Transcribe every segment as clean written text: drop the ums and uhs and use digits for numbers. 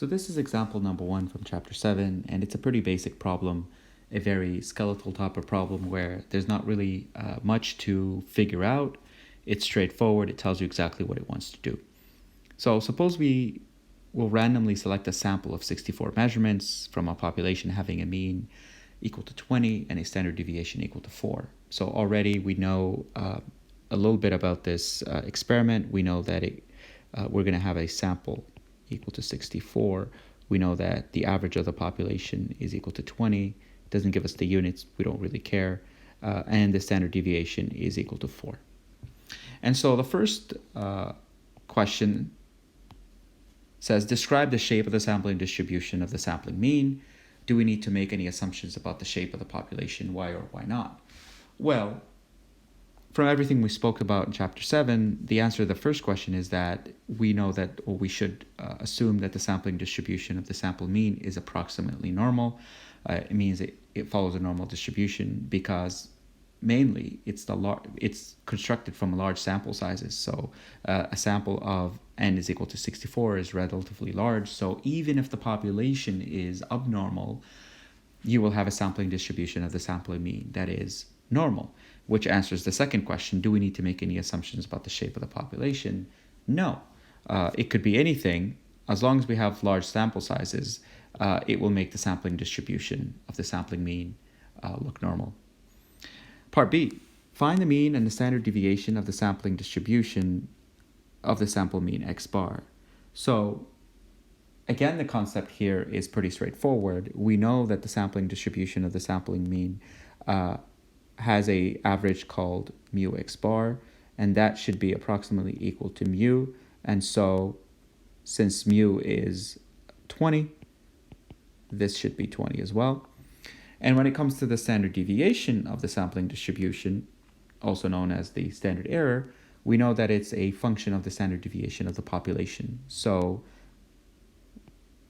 So this is example number 1 from chapter 7, and it's a pretty basic problem, a very skeletal type of problem where there's not really much to figure out. It's straightforward. It tells you exactly what it wants to do. So suppose we will randomly select a sample of 64 measurements from a population having a mean equal to 20 and a standard deviation equal to 4. So already we know a little bit about this experiment. We know that we're going to have a sample equal to 64. We know that the average of the population is equal to 20. It doesn't give us the units. We don't really care. And the standard deviation is equal to 4. And so the first question says, describe the shape of the sampling distribution of the sampling mean. Do we need to make any assumptions about the shape of the population? Why or why not? Well, from everything we spoke about in chapter 7, the answer to the first question is that we know that, or we should assume that the sampling distribution of the sample mean is approximately normal. It means it follows a normal distribution because mainly it's constructed from large sample sizes. So a sample of n is equal to 64 is relatively large. So even if the population is abnormal, you will have a sampling distribution of the sampling mean that is normal, which answers the second question. Do we need to make any assumptions about the shape of the population? No. It could be anything. As long as we have large sample sizes, it will make the sampling distribution of the sampling mean look normal. Part B, find the mean and the standard deviation of the sampling distribution of the sample mean x bar. So again, the concept here is pretty straightforward. We know that the sampling distribution of the sampling mean has a average called mu x bar, and that should be approximately equal to mu. And so since mu is 20, this should be 20 as well. And when it comes to the standard deviation of the sampling distribution, also known as the standard error, we know that it's a function of the standard deviation of the population. So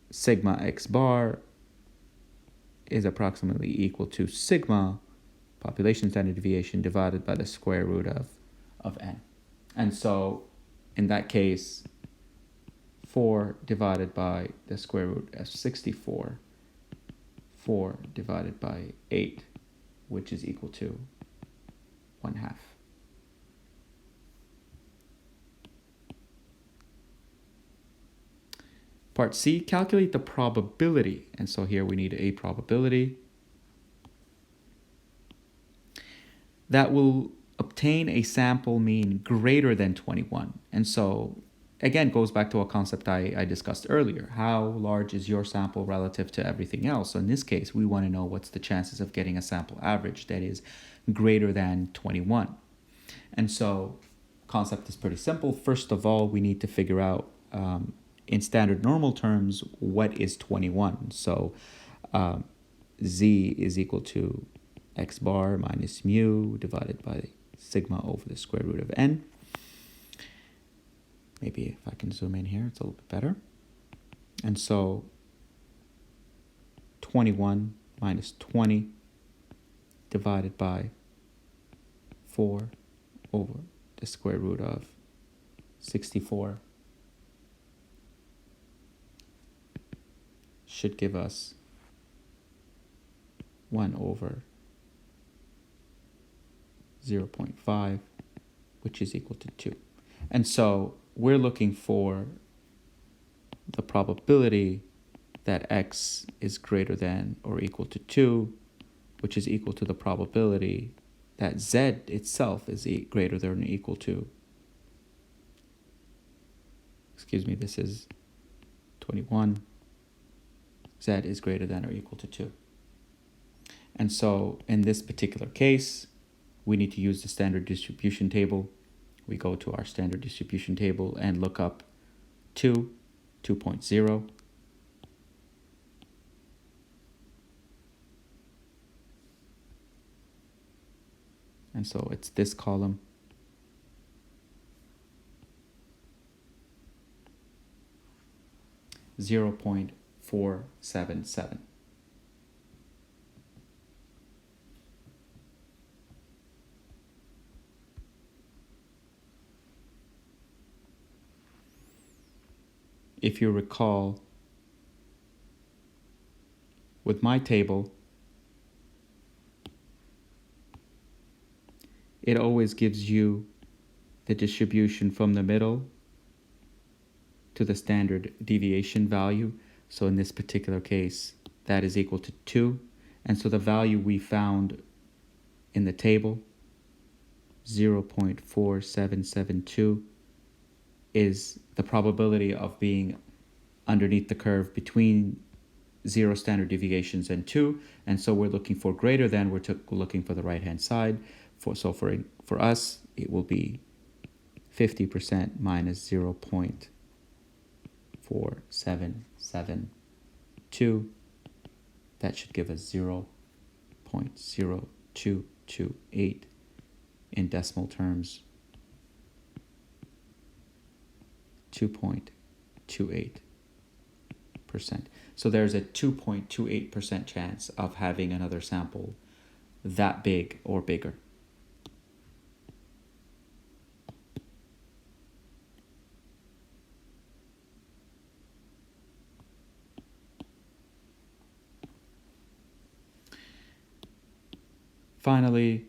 sigma x bar is approximately equal to sigma population standard deviation divided by the square root of n. And so in that case, 4 divided by the square root of 64, 4 divided by 8, which is equal to 1/2. Part C, calculate the probability. And so here we need a probability that will obtain a sample mean greater than 21. And so again, goes back to a concept I discussed earlier. How large is your sample relative to everything else? So in this case, we want to know what's the chances of getting a sample average that is greater than 21. And so concept is pretty simple. First of all, we need to figure out in standard normal terms, what is 21? So z is equal to x bar minus mu divided by sigma over the square root of n. Maybe if I can zoom in here, it's a little bit better. And so 21 minus 20 divided by 4 over the square root of 64 should give us 1 over 0.5, which is equal to 2. And so we're looking for the probability that x is greater than or equal to 2, which is equal to the probability that z itself is greater than or equal to, this is 21, z is greater than or equal to 2. And so in this particular case, we need to use the standard distribution table. We go to our standard distribution table and look up 2.0. And so it's this column. .477. If you recall, with my table, it always gives you the distribution from the middle to the standard deviation value. So in this particular case, that is equal to 2. And so the value we found in the table, 0.4772, is the probability of being underneath the curve between 0 standard deviations and 2. And so we're looking for greater than, we're looking for the right-hand side. So for us, it will be 50% minus 0.4772. That should give us 0.0228 in decimal terms, 2.28%. So there's a 2.28% chance of having another sample that big or bigger. Finally,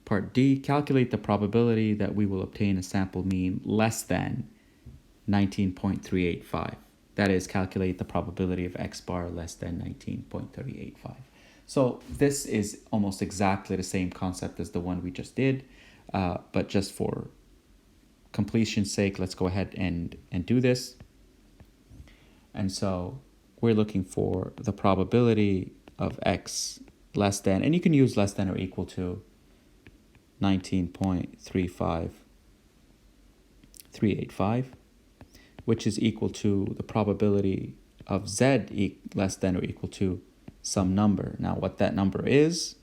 part D, calculate the probability that we will obtain a sample mean less than 19.385. That is, calculate the probability of X bar less than 19.385. So this is almost exactly the same concept as the one we just did, but just for completion's sake, let's go ahead and do this. And so we're looking for the probability of X less than, and you can use less than or equal to 19.385, which is equal to the probability of Z less than or equal to some number. Now what that number is,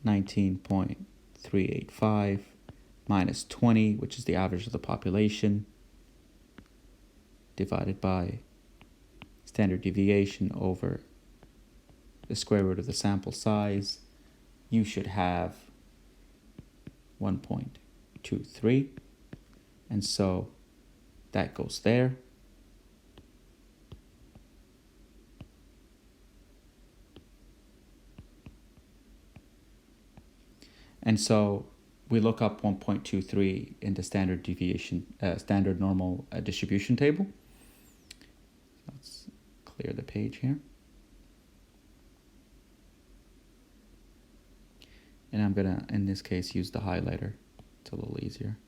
19.385 minus 20, which is the average of the population, divided by standard deviation over the square root of the sample size. You should have 1.23, and so that goes there. And so we look up 1.23 in the standard deviation, standard normal distribution table. Let's clear the page here. And I'm gonna, in this case, use the highlighter. It's a little easier.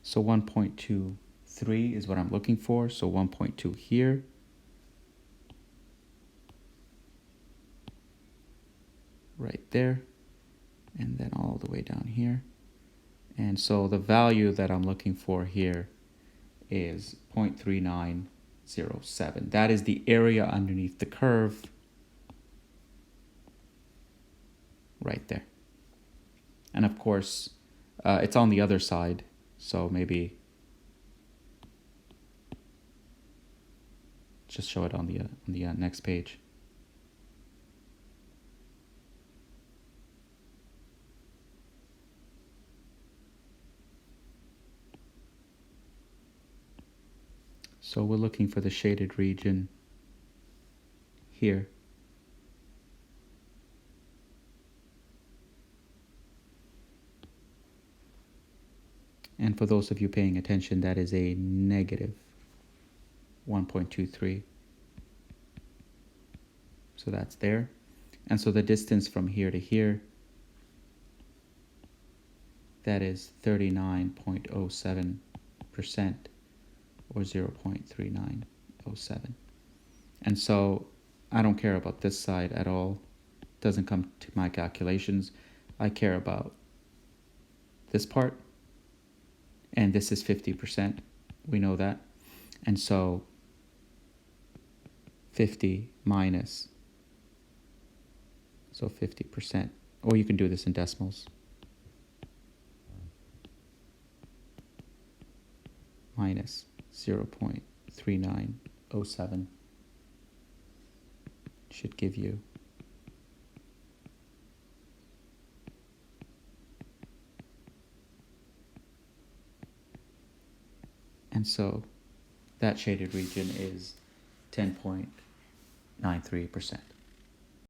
So 1.23 is what I'm looking for. So 1.2 here. Right there. And then all the way down here. And so the value that I'm looking for here is 0.3907. That is the area underneath the curve right there. And of course, it's on the other side, so maybe just show it on the next page. So we're looking for the shaded region here. And for those of you paying attention, that is a negative 1.23. So that's there. And so the distance from here to here, that is 39.07%. or 0.3907. And so I don't care about this side at all. It doesn't come to my calculations. I care about this part. And this is 50%. We know that. And so 50 minus, so 50%. Or you can do this in decimals. Minus 0.3907 should give you and so that shaded region is 10.93%.